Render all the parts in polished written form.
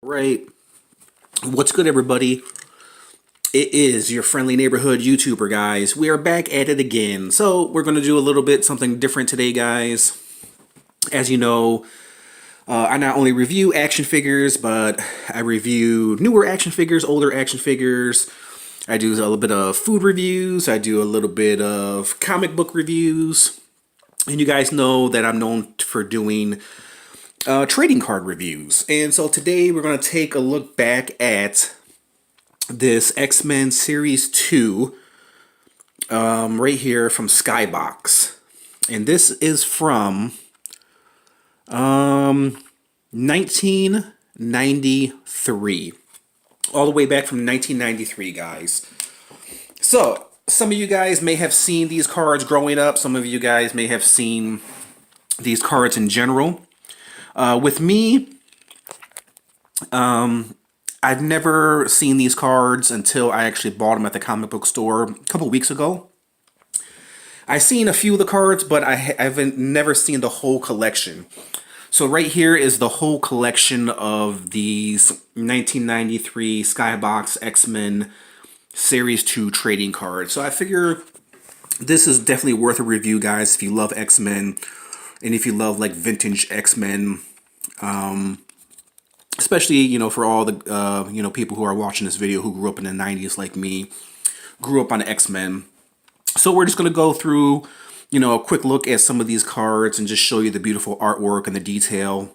Right. What's good, everybody? It is your friendly neighborhood YouTuber, guys. We are back at it again. So we're going to do a little bit something different today, guys. As you know, I not only review action figures, but I review newer action figures, older action figures. I do a little bit of food reviews. I do a little bit of comic book reviews. And you guys know that I'm known for doing trading card reviews. And so today we're going to take a look back at this X-Men Series 2 right here from Skybox. And this is from 1993. All the way back from 1993, guys. So, some of you guys may have seen these cards growing up. Some of you guys may have seen these cards in general. With me, I've never seen these cards until I actually bought them at the comic book store a couple weeks ago. I've seen a few of the cards, but I haven't never seen the whole collection. So right here is the whole collection of these 1993 Skybox X-Men Series 2 trading cards. So I figure this is definitely worth a review, guys, if you love X-Men and if you love like vintage X-Men. Especially, you know, for all the, people who are watching this video who grew up in the 90s like me, grew up on X-Men. So we're just going to go through, a quick look at some of these cards and just show you the beautiful artwork and the detail.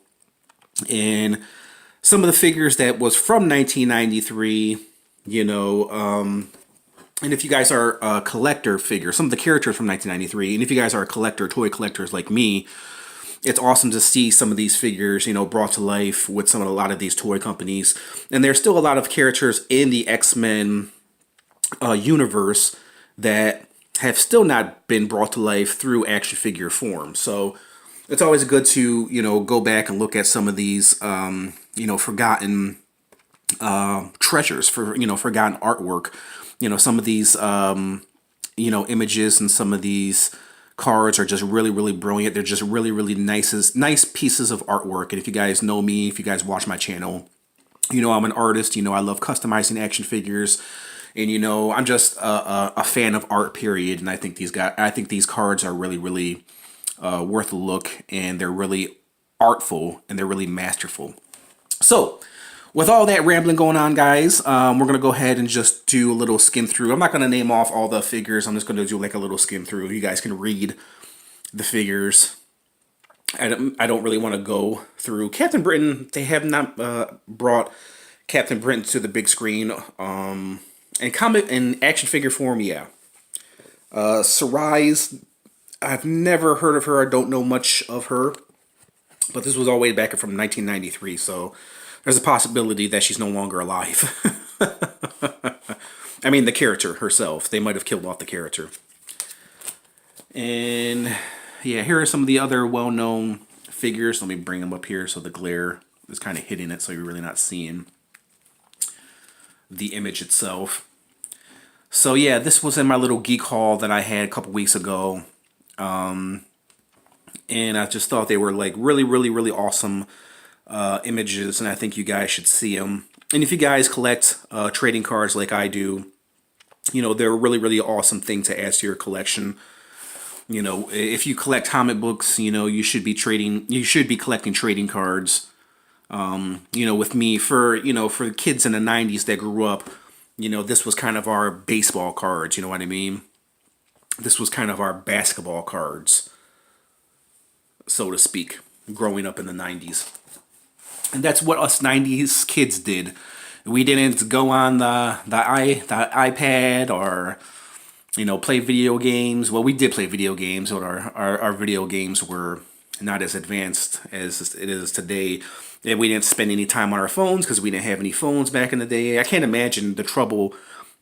And some of the figures that was from 1993, and if you guys are a collector figure, some of the characters from 1993, and if you guys are toy collectors like me, it's awesome to see some of these figures, brought to life with a lot of these toy companies. And there's still a lot of characters in the X-Men universe that have still not been brought to life through action figure form. So it's always good to, go back and look at some of these, forgotten treasures, forgotten artwork. Some of these, images and some of these cards are just really, really brilliant. They're just really, really nice pieces of artwork. And if you guys know me, if you guys watch my channel, I'm an artist. I love customizing action figures, and I'm just a fan of art. Period. And I think these cards are really, really worth a look, and they're really artful and they're really masterful. So, with all that rambling going on, guys, we're going to go ahead and just do a little skim through. I'm not going to name off all the figures. I'm just going to do like a little skim through. You guys can read the figures. I don't really want to go through Captain Britain. They have not brought Captain Britain to the big screen. And comic and action figure form, yeah. Sarais, I've never heard of her. I don't know much of her. But this was all the way back from 1993, so there's a possibility that she's no longer alive. I mean, the character herself. They might have killed off the character. And yeah, here are some of the other well-known figures. Let me bring them up here so the glare is kind of hitting it, so you're really not seeing the image itself. So yeah, this was in my little geek haul that I had a couple weeks ago. And I just thought they were like really, really, really awesome images, and I think you guys should see them. And if you guys collect trading cards like I do, they're a really, really awesome thing to add to your collection. If you collect comic books, you should be collecting trading cards. With me, for kids in the 90s that grew up, this was kind of our baseball cards, you know what I mean? This was kind of our basketball cards, so to speak, growing up in the 90s. And that's what us 90s kids did. We didn't go on the iPad or, play video games. Well, we did play video games, but our video games were not as advanced as it is today. And we didn't spend any time on our phones because we didn't have any phones back in the day. I can't imagine the trouble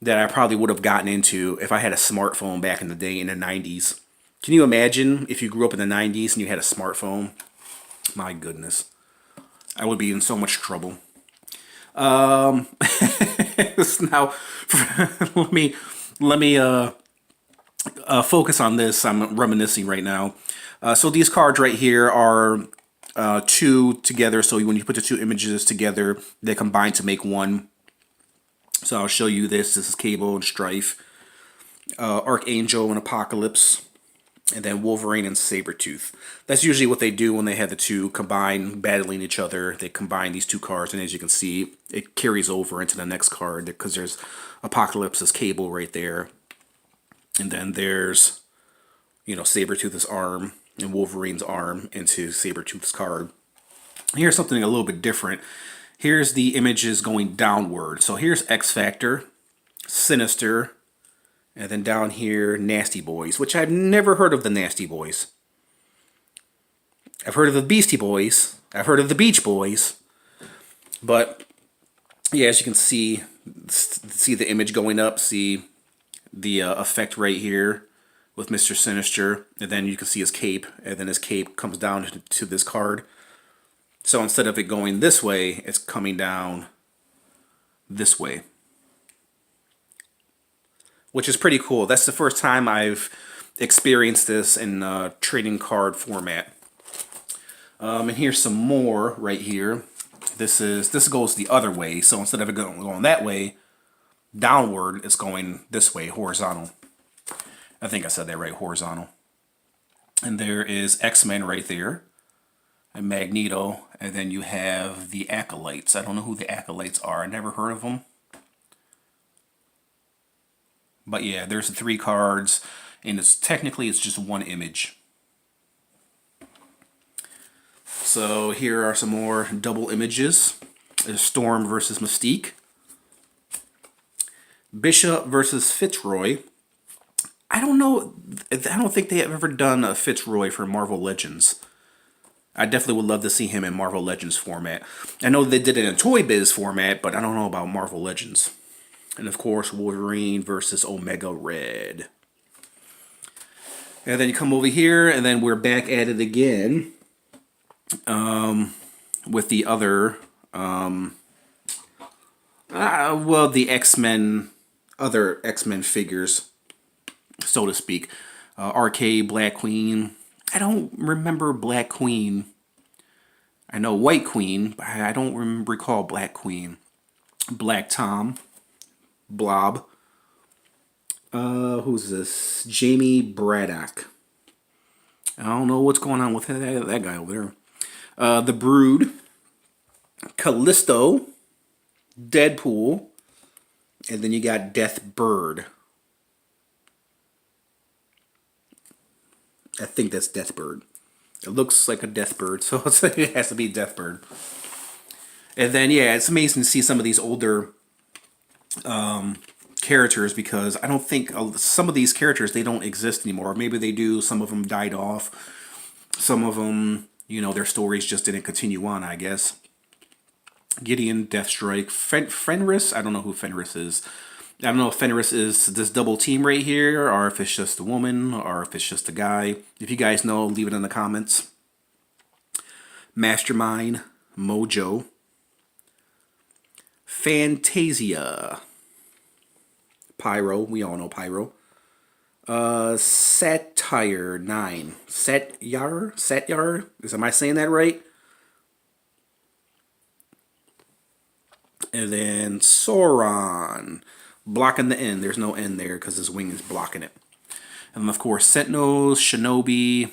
that I probably would have gotten into if I had a smartphone back in the day in the 90s. Can you imagine if you grew up in the 90s and you had a smartphone? My goodness. I would be in so much trouble. Now, let me focus on this. I'm reminiscing right now. So these cards right here are two together. So when you put the two images together, they combine to make one. So I'll show you this. This is Cable and Strife, Archangel and Apocalypse, and then Wolverine and Sabretooth. That's usually what they do when they have the two combine battling each other. They combine these two cards, and as you can see, it carries over into the next card because there's Apocalypse's Cable right there. And then there's, Sabretooth's arm and Wolverine's arm into Sabretooth's card. Here's something a little bit different. Here's the images going downward. So here's X Factor, Sinister, and then down here, Nasty Boys, which I've never heard of the Nasty Boys. I've heard of the Beastie Boys. I've heard of the Beach Boys. But, yeah, as you can see the image going up, see the effect right here with Mr. Sinister, and then you can see his cape, and then his cape comes down to this card. So instead of it going this way, it's coming down this way, which is pretty cool. That's the first time I've experienced this in trading card format. And here's some more right here. This goes the other way, so instead of it going that way, downward, it's going this way, horizontal. I think I said that right, horizontal. And there is X-Men right there, and Magneto, and then you have the Acolytes. I don't know who the Acolytes are. I never heard of them. But yeah, there's the three cards, and technically it's just one image. So here are some more double images. There's Storm versus Mystique. Bishop versus Fitzroy. I don't know. I don't think they have ever done a Fitzroy for Marvel Legends. I definitely would love to see him in Marvel Legends format. I know they did it in Toy Biz format, but I don't know about Marvel Legends. And of course, Wolverine versus Omega Red. And then you come over here, and then we're back at it again with the other, the X-Men, other X-Men figures, so to speak. RK, Black Queen. I don't remember Black Queen. I know White Queen, but I don't recall Black Queen. Black Tom. Blob. Who's this? Jamie Braddock. I don't know what's going on with that guy over there. The Brood. Callisto. Deadpool. And then you got Death Bird. I think that's Deathbird. It looks like a Deathbird, so it has to be Deathbird. And then, yeah, it's amazing to see some of these older characters, because I don't think some of these characters, they don't exist anymore. Maybe they do. Some of them died off. Some of them, their stories just didn't continue on, I guess. Gideon, Deathstrike, Fenris. I don't know who Fenris is. I don't know if Fenris is this double team right here, or if it's just a woman, or if it's just a guy. If you guys know, leave it in the comments. Mastermind, Mojo, Fantasia, Pyro, we all know Pyro. Satire 9. Satyar? Am I saying that right? And then Sauron. Blocking the N. There's no N there because his wing is blocking it. And of course, Sentinels, Shinobi,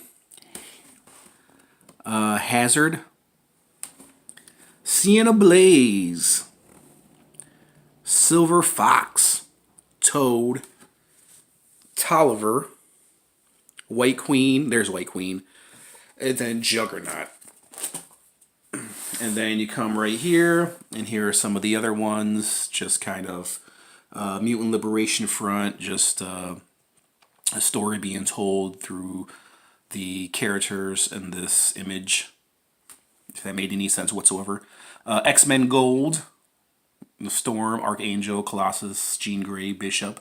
Hazard, Sienna Blaze, Silver Fox, Toad, Tolliver, White Queen. There's White Queen. And then Juggernaut. And then you come right here, and here are some of the other ones, just kind of Mutant Liberation Front, just a story being told through the characters in this image, if that made any sense whatsoever. X-Men Gold, the Storm, Archangel, Colossus, Jean Grey, Bishop.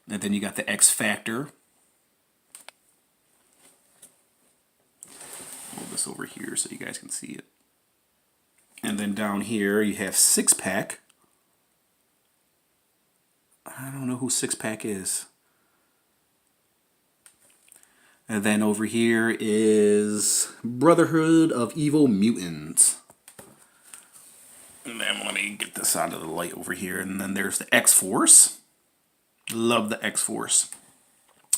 And then you got the X Factor. Hold this over here so you guys can see it. And then down here you have Six Pack. I don't know who Six Pack is. And then over here is Brotherhood of Evil Mutants. And then let me get this out of the light over here. And then there's the X-Force. Love the X-Force.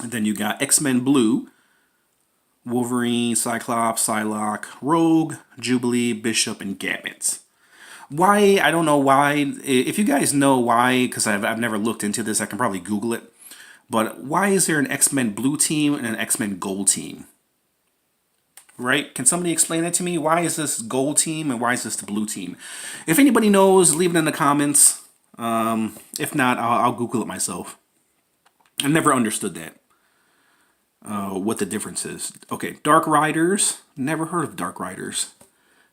And then you got X-Men Blue, Wolverine, Cyclops, Psylocke, Rogue, Jubilee, Bishop, and Gambit. Why? I don't know why. If you guys know why, because I've never looked into this, I can probably Google it. But why is there an X-Men Blue team and an X-Men Gold team? Right? Can somebody explain that to me? Why is this Gold team and why is this the Blue team? If anybody knows, leave it in the comments. If not, I'll Google it myself. I never understood that. What the difference is. Okay, Dark Riders. Never heard of Dark Riders.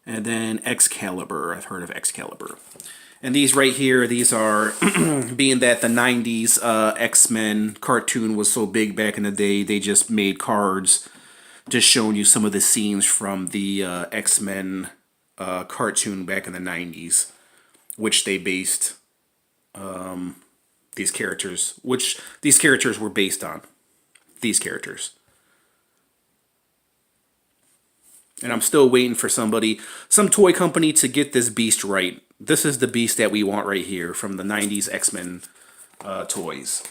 And then Excalibur. I've heard of Excalibur. And these right here, these are, being that the 90s X-Men cartoon was so big back in the day, they just made cards just showing you some of the scenes from the X-Men cartoon back in the 90s, which they based these characters, which these characters were based on. These characters. And I'm still waiting for some toy company to get this beast right. This is the beast that we want right here from the 90s X-Men toys.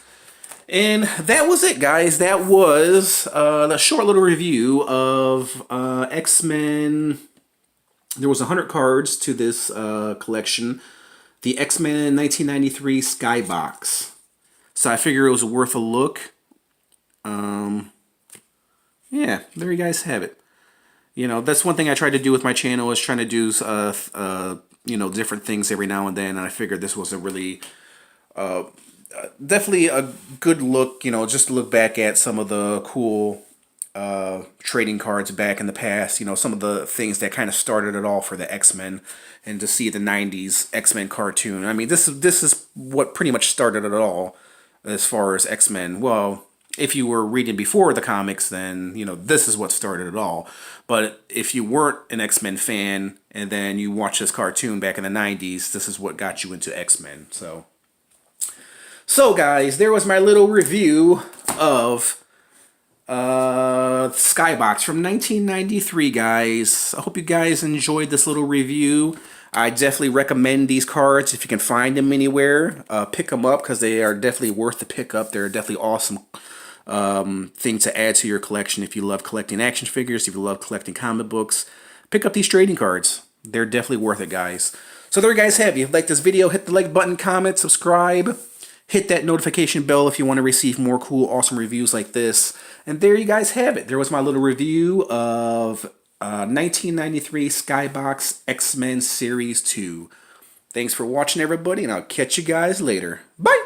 And that was it, guys. That was the short little review of X-Men. There was 100 cards to this collection. The X-Men 1993 Skybox. So I figure it was worth a look. Yeah, there you guys have it. You know, that's one thing I try to do with my channel, is trying to do, you know, different things every now and then. And I figured this was a really, definitely a good look, you know, just to look back at some of the cool trading cards back in the past. You know, some of the things that kind of started it all for the X-Men, and to see the 90s X-Men cartoon. I mean, this is what pretty much started it all as far as X-Men. Well, if you were reading before the comics, then, you know, this is what started it all. But if you weren't an X-Men fan and then you watched this cartoon back in the 90s, this is what got you into X-Men. So guys, there was my little review of Skybox from 1993, guys. I hope you guys enjoyed this little review. I definitely recommend these cards. If you can find them anywhere, pick them up, because they are definitely worth the pickup. They're definitely awesome thing to add to your collection. If you love collecting action figures, if you love collecting comic books, pick up these trading cards. They're definitely worth it, guys. So there you guys have it. If you like this video, hit the like button, comment, subscribe, hit that notification bell if you want to receive more cool, awesome reviews like this. And there you guys have it. There was my little review of 1993 Skybox X-Men Series 2. Thanks for watching, everybody, and I'll catch you guys later. Bye!